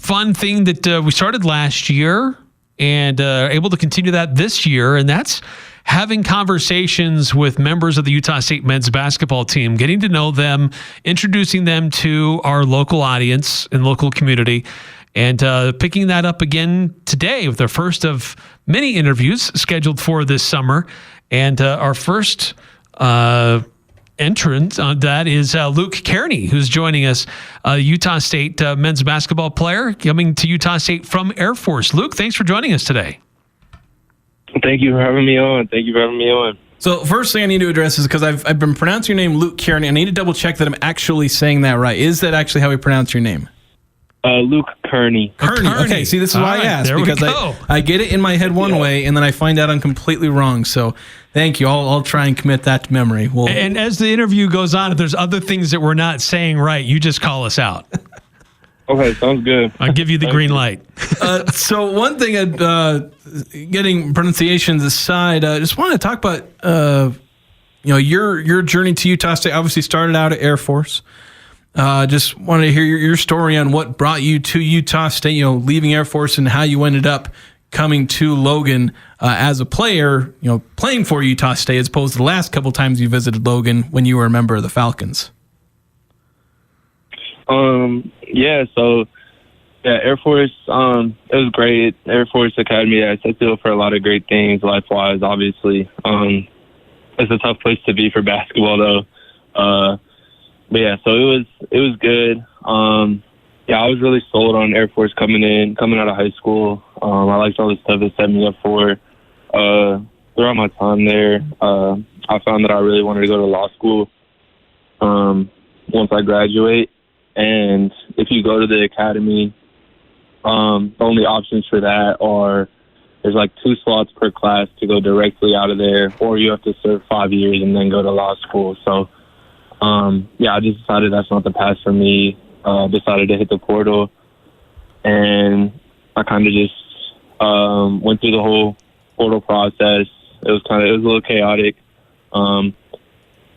fun thing that we started last year and able to continue that this year, and that's having conversations with members of the Utah State men's basketball team, getting to know them, introducing them to our local audience and local community, and picking that up again today with our first of many interviews scheduled for this summer. And our first entrant on that is Luke Kearney, who's joining us, Utah State men's basketball player coming to Utah State from Air Force. Luke, thanks for joining us today. Thank you for having me on. So first thing I need to address is because I've been pronouncing your name Luke Kearney. I need to double check that I'm actually saying that right. Is that actually how we pronounce your name? Luke Kearney. Kearney. Okay, see, this is why I asked, because I get it in my head one way, and then I find out I'm completely wrong. So thank you. I'll try and commit that to memory. And as the interview goes on, if there's other things that we're not saying right, you just call us out. Okay, sounds good. I'll give you the green light. So one thing, getting pronunciations aside, I just want to talk about your journey to Utah State. Obviously started out at Air Force. Just wanted to hear your story on what brought you to Utah State, leaving Air Force and how you ended up coming to Logan as a player, playing for Utah State as opposed to the last couple times you visited Logan when you were a member of the Falcons. Air Force, it was great. Air Force Academy, I set you up for a lot of great things life-wise, obviously. It's a tough place to be for basketball, though. So it was good. I was really sold on Air Force coming out of high school. I liked all the stuff it set me up for. Throughout my time there, I found that I really wanted to go to law school once I graduate. And if you go to the academy, the only options for that are there's like 2 slots per class to go directly out of there, or you have to serve 5 years and then go to law school. So, I just decided that's not the path for me. Decided to hit the portal, and I kind of just went through the whole portal process. It was a little chaotic.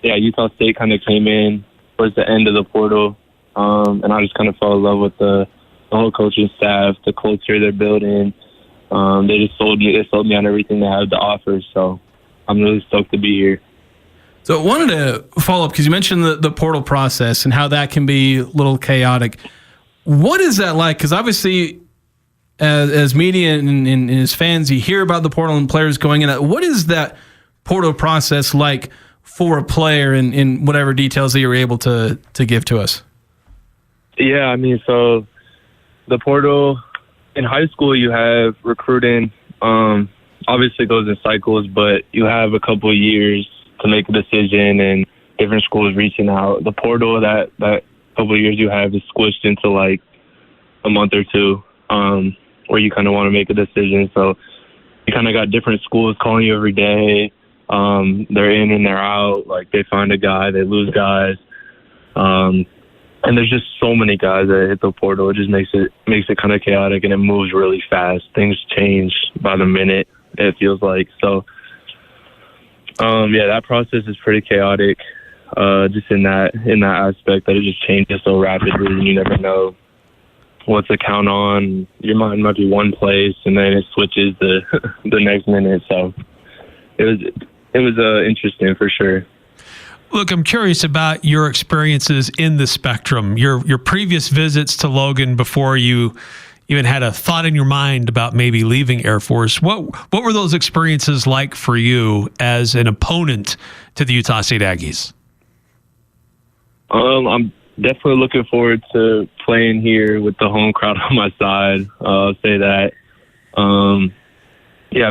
Utah State kind of came in towards the end of the portal. And I just kind of fell in love with the whole coaching staff, the culture they're building. They just sold me on everything they had to offer. So I'm really stoked to be here. So I wanted to follow up because you mentioned the portal process and how that can be a little chaotic. What is that like? Because obviously, as media and as fans, you hear about the portal and players going in. What is that portal process like for a player in whatever details that you're able to give to us? Yeah, so the portal, in high school you have recruiting, obviously goes in cycles, but you have a couple of years to make a decision and different schools reaching out. The portal, that couple of years you have is squished into like a month or two where you kind of want to make a decision. So you kind of got different schools calling you every day. They're in and they're out. Like they find a guy, they lose guys. And there's just so many guys that hit the portal. It just makes it kind of chaotic, and it moves really fast. Things change by the minute, it feels like. So, that process is pretty chaotic, just in that aspect that it just changes so rapidly, and you never know what to count on. Your mind might be one place, and then it switches the next minute. So it was interesting for sure. Look, I'm curious about your experiences in the spectrum, your previous visits to Logan before you even had a thought in your mind about maybe leaving Air Force. What were those experiences like for you as an opponent to the Utah State Aggies? I'm definitely looking forward to playing here with the home crowd on my side. I'll say that.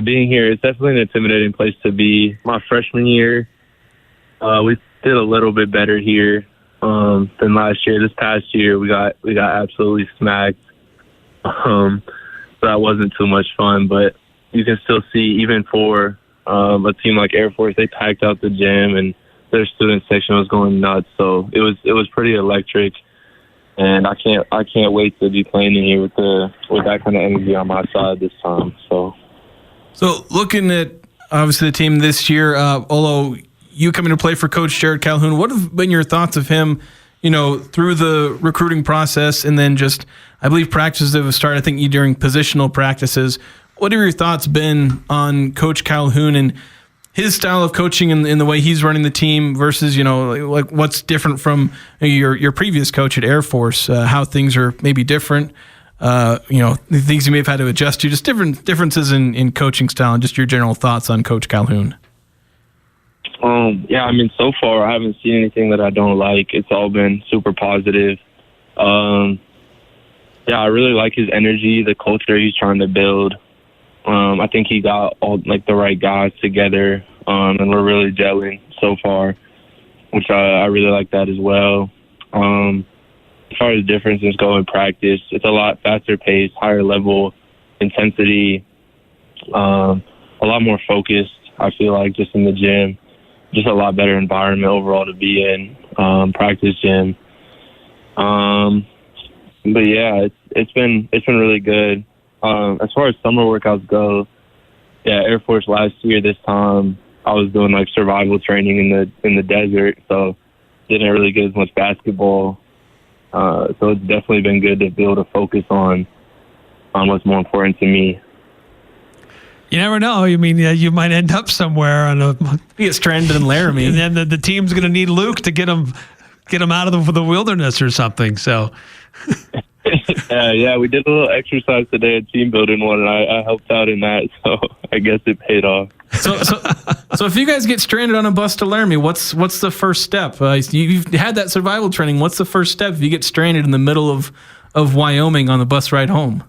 Being here, it's definitely an intimidating place to be. My freshman year, we did a little bit better here than last year. This past year, we got absolutely smacked. So that wasn't too much fun, but you can still see, even for a team like Air Force, they packed out the gym and their student section was going nuts. So it was pretty electric, and I can't wait to be playing in here with that kind of energy on my side this time. So looking at obviously the team this year, although you coming to play for Coach Jared Calhoun, what have been your thoughts of him, through the recruiting process, and then just I believe practices have started, I think, during positional practices. What have your thoughts been on Coach Calhoun and his style of coaching and the way he's running the team versus, like what's different from your previous coach at Air Force, how things are maybe different, the things you may have had to adjust to, just differences in coaching style and just your general thoughts on Coach Calhoun? So far I haven't seen anything that I don't like. It's all been super positive. I really like his energy, the culture he's trying to build. I think he got all the right guys together, and we're really gelling so far, which I really like that as well. As far as differences go in practice, it's a lot faster paced, higher level intensity, a lot more focused. I feel like just in the gym, just a lot better environment overall to be in, practice gym. It's been really good. As far as summer workouts go, Air Force last year, this time I was doing survival training in the desert, so didn't really get as much basketball. So it's definitely been good to be able to focus on what's more important to me. You never know. You might end up somewhere on you get stranded in Laramie, and then the team's going to need Luke to get him out of the wilderness or something. So. We did a little exercise today at team building one, and I helped out in that, so I guess it paid off. So if you guys get stranded on a bus to Laramie, what's the first step? You've had that survival training. What's the first step if you get stranded in the middle of Wyoming on the bus ride home?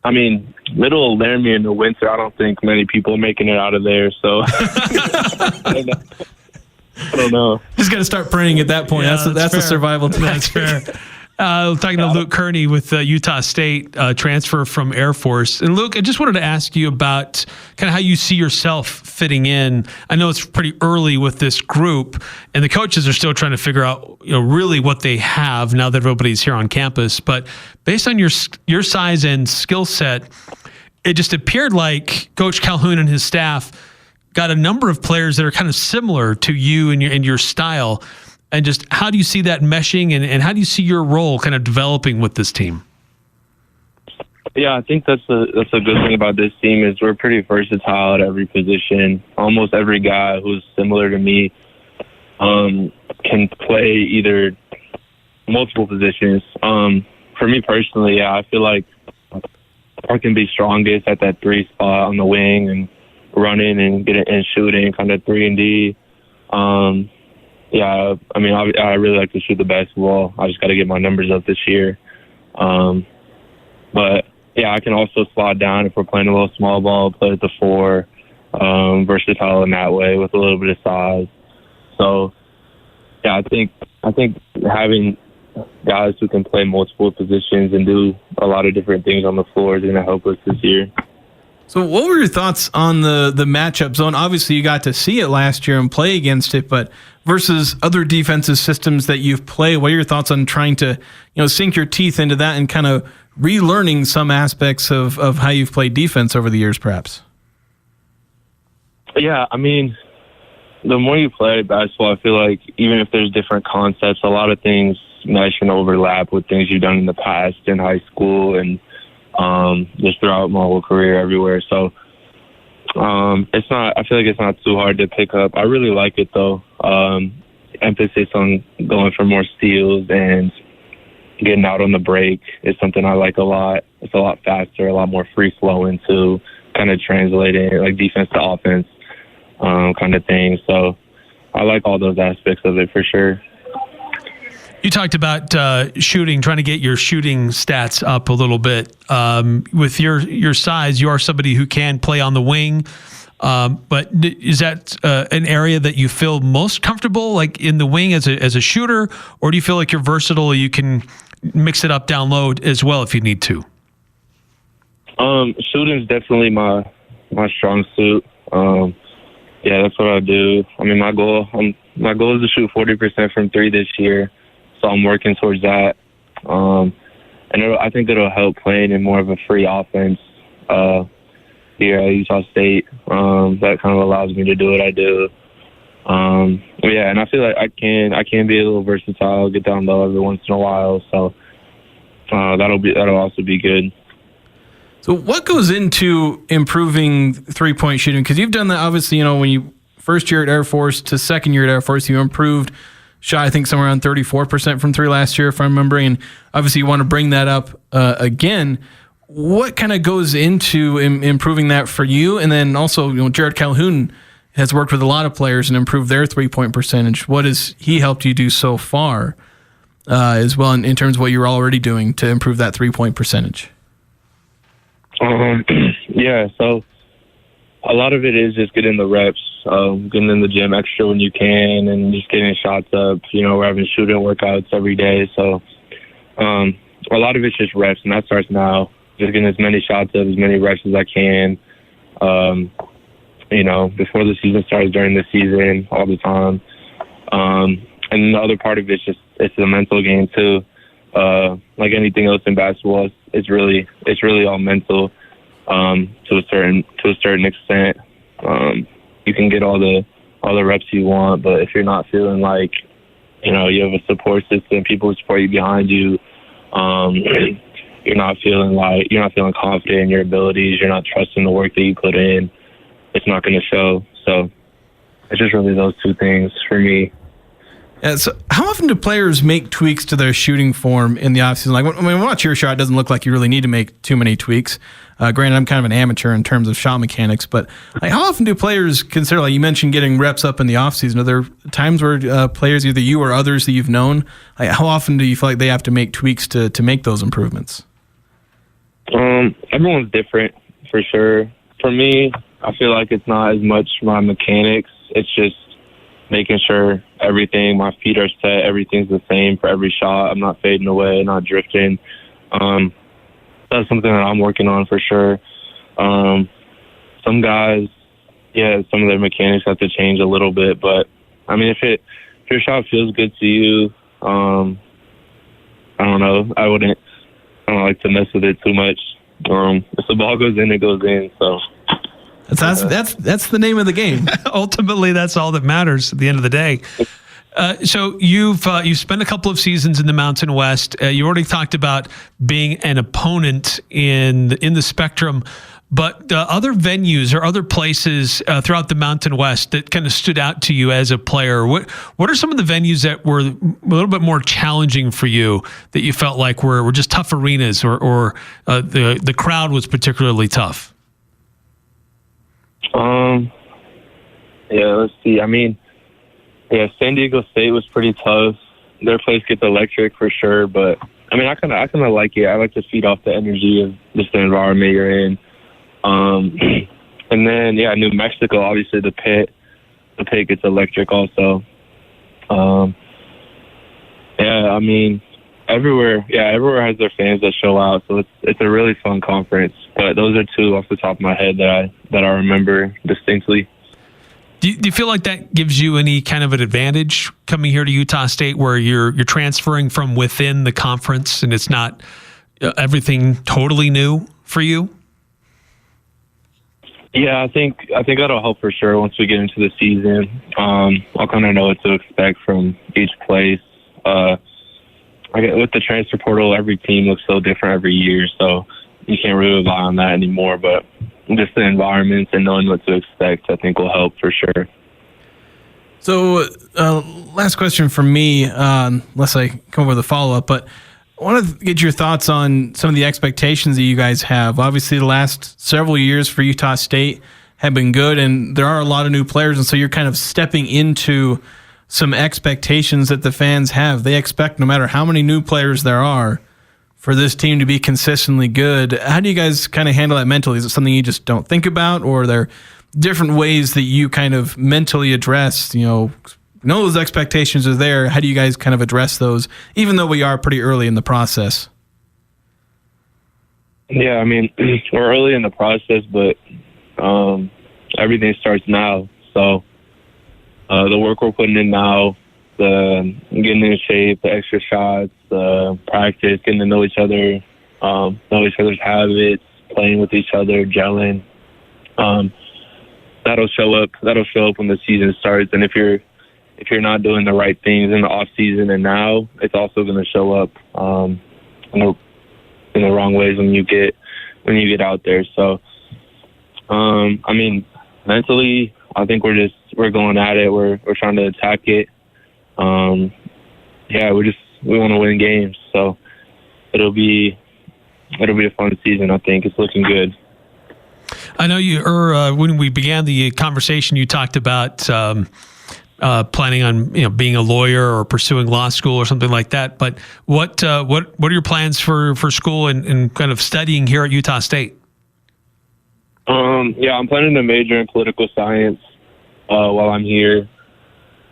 Middle of Laramie in the winter, I don't think many people are making it out of there, so I don't know. Just got to start praying at that point. Yeah, that's a survival tactic. That's fair. Talking to Luke Kearney with Utah State, transfer from Air Force. And Luke, I just wanted to ask you about kind of how you see yourself fitting in. I know it's pretty early with this group, and the coaches are still trying to figure out, really what they have now that everybody's here on campus. But based on your size and skill set, it just appeared like Coach Calhoun and his staff got a number of players that are kind of similar to you and your style. And just how do you see that meshing, and how do you see your role kind of developing with this team? Yeah, I think that's a good thing about this team is we're pretty versatile at every position. Almost every guy who's similar to me can play either multiple positions. For me personally, I feel like I can be strongest at that 3 spot on the wing and running and shooting, kind of 3 and D. I really like to shoot the basketball. I just got to get my numbers up this year. I can also slide down if we're playing a little small ball, play at the 4, versatile in that way with a little bit of size. So, I think having guys who can play multiple positions and do a lot of different things on the floor is going to help us this year. So what were your thoughts on the matchup zone? Obviously, you got to see it last year and play against it, but versus other defensive systems that you've played, what are your thoughts on trying to sink your teeth into that and kind of relearning some aspects of how you've played defense over the years, perhaps? Yeah, the more you play basketball, I feel like even if there's different concepts, a lot of things mesh and overlap with things you've done in the past in high school and just throughout my whole career everywhere. So I feel like it's not too hard to pick up. I really like it though. Emphasis on going for more steals and getting out on the break is something I like a lot. It's a lot faster, a lot more free flowing to kind of translating like defense to offense kind of thing. So I like all those aspects of it for sure. You talked about shooting, trying to get your shooting stats up a little bit. With your size, you are somebody who can play on the wing. But is that an area that you feel most comfortable, like in the wing as a shooter, or do you feel like you're versatile? You can mix it up down low as well if you need to. Shooting is definitely my strong suit. That's what I do. My goal is to shoot 40% from 3 this year. So I'm working towards that. I think it'll help playing in more of a free offense here at Utah State. That kind of allows me to do what I do. And I feel like I can be a little versatile, get down low every once in a while. So that'll also be good. So what goes into improving 3-point shooting? Because you've done that, obviously, when you first year at Air Force to second year at Air Force, you improved, shot I think somewhere around 34% from three last year, if I'm remembering. And obviously you want to bring that up again. What kind of goes into improving that for you? And then also, Jared Calhoun has worked with a lot of players and improved their 3-point percentage. What has he helped you do so far as well in terms of what you're already doing to improve that 3-point percentage? Yeah, so a lot of it is just getting the reps, getting in the gym extra when you can, and just getting shots up. We're having shooting workouts every day, so a lot of it's just reps, and that starts now. Just getting as many shots up, as many reps as I can. Before the season starts, during the season, all the time. And the other part of it's the mental game too. Like anything else in basketball, it's really all mental. To a certain extent, you can get all the reps you want, but if you're not feeling like you have a support system, people who support you behind you, you're not feeling confident in your abilities, you're not trusting the work that you put in, it's not going to show. So it's just really those two things for me. Yeah, so how often do players make tweaks to their shooting form in the offseason? Like, when we watch your shot, it doesn't look like you really need to make too many tweaks. Granted, I'm kind of an amateur in terms of shot mechanics, but how often do players consider, like you mentioned, getting reps up in the offseason? Are there times where players, either you or others that you've known, how often do you feel like they have to make tweaks to make those improvements? Everyone's different, for sure. For me, I feel like it's not as much my mechanics. It's just making sure my feet are set, everything's the same for every shot. I'm not fading away, not drifting. That's something that I'm working on for sure. Some guys, some of their mechanics have to change a little bit, but I mean, if your shot feels good to you, I don't know. I don't like to mess with it too much. If the ball goes in, it goes in. So. That's the name of the game. Ultimately, that's all that matters at the end of the day. So you've spent a couple of seasons in the Mountain West. You already talked about being an opponent in the Spectrum, but other venues or other places throughout the Mountain West that kind of stood out to you as a player. What are some of the venues that were a little bit more challenging for you that you felt like were just tough arenas, or the crowd was particularly tough? Let's see. I mean, San Diego State was pretty tough. Their place gets electric for sure, but I mean, I kind of like it. I like to feed off the energy of just the environment you're in. And then, New Mexico, obviously the pit gets electric also. I mean, everywhere has their fans that show out, so it's a really fun conference. But those are two off the top of my head that I remember distinctly. Do you feel like that gives you any kind of an advantage coming here to Utah State, where you're transferring from within the conference and it's not everything totally new for you? Yeah, I think that'll help for sure once we get into the season. I'll kind of know what to expect from each place. With the transfer portal, every team looks so different every year, so you can't really rely on that anymore. But just the environment and knowing what to expect, I think will help for sure. So, last question from me, unless I come up with a follow-up, but I want to get your thoughts on some of the expectations that you guys have. Obviously, the last several years for Utah State have been good, and there are a lot of new players, and so you're kind of stepping into some expectations that the fans have. They expect, no matter how many new players there are, for this team to be consistently good. How do you guys kind of handle that mentally? Is it something you just don't think about, or are there different ways that you kind of mentally address, those expectations are there? How do you guys kind of address those, even though we are pretty early in the process? Yeah, I mean, we're early in the process, but everything starts now. So the work we're putting in now, the getting in shape, the extra shots, the practice, getting to know each other, know each other's habits, playing with each other, gelling. That'll show up when the season starts. And if you're not doing the right things in the off season and now, it's also going to show up in the wrong ways when you get out there. So, I mean, mentally, I think we're going at it. We're trying to attack it. We want to win games. So it'll be a fun season. I think it's looking good. I know when we began the conversation, you talked about planning on being a lawyer or pursuing law school or something like that. But what are your plans for school and kind of studying here at Utah State? I'm planning to major in political science while I'm here.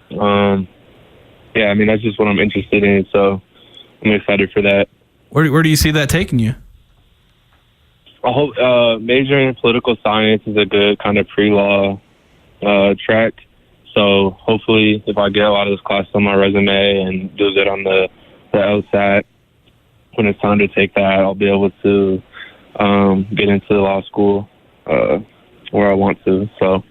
That's just what I'm interested in. So I'm excited for that. Where do you see that taking you? I hope majoring in political science is a good kind of pre-law track. So hopefully, if I get a lot of those classes on my resume and do good on the LSAT, when it's time to take that, I'll be able to get into the law school where I want to. So.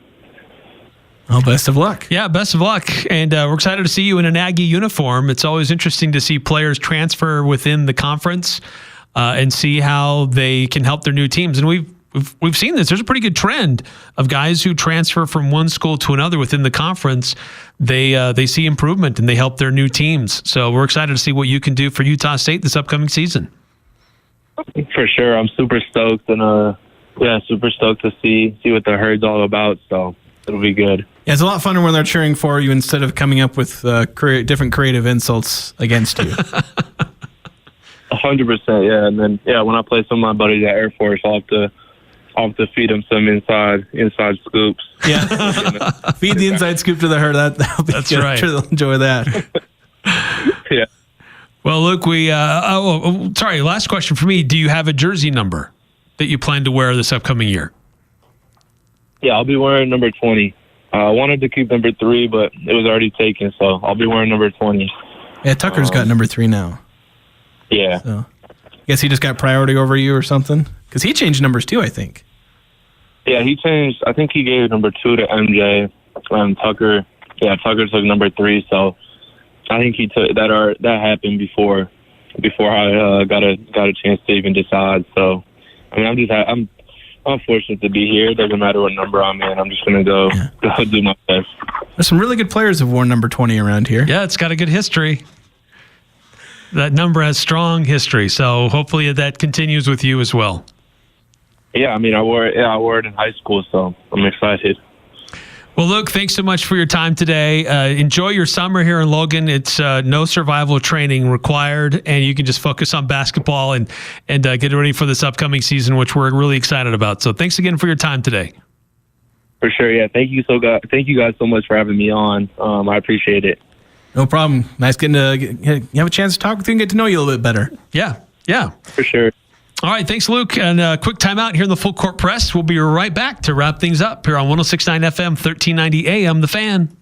Well, best of luck. Yeah, best of luck. And we're excited to see you in an Aggie uniform. It's always interesting to see players transfer within the conference and see how they can help their new teams. And we've seen this. There's a pretty good trend of guys who transfer from one school to another within the conference. They see improvement and they help their new teams. So we're excited to see what you can do for Utah State this upcoming season. For sure. I'm super stoked and super stoked to see what the herd's all about. So it'll be good. Yeah, it's a lot funner when they're cheering for you instead of coming up with different creative insults against you. 100%, yeah. And then, when I play some of my buddies at Air Force, I'll have to feed them some inside scoops. Yeah, feed the inside scoop to the herd. That'll be That's good. right. I'm sure they'll enjoy that. Yeah. Well, Luke, last question for me. Do you have a jersey number that you plan to wear this upcoming year? Yeah, I'll be wearing number 20. I wanted to keep number 3, but it was already taken, so I'll be wearing number 20. Yeah, Tucker's got number 3 now. Yeah. So, I guess he just got priority over you or something? Because he changed numbers too, I think. Yeah, he changed. I think he gave number 2 to MJ. Tucker took number 3, so I think he took that. That happened before I got a chance to even decide. So, I mean, I'm fortunate to be here. It doesn't matter what number I'm in. I'm just going to go do my best. There's some really good players who've worn number 20 around here. Yeah, it's got a good history. That number has strong history, so hopefully that continues with you as well. Yeah, I mean, I wore it in high school, so I'm excited. Well, Luke, thanks so much for your time today. Enjoy your summer here in Logan. It's no survival training required, and you can just focus on basketball and get ready for this upcoming season, which we're really excited about. So thanks again for your time today. For sure, yeah. Thank you guys so much for having me on. I appreciate it. No problem. Nice getting to have a chance to talk with you and get to know you a little bit better. Yeah. For sure. All right, thanks, Luke. And a quick timeout here in the Full Court Press. We'll be right back to wrap things up here on 106.9 FM, 1390 AM, The Fan.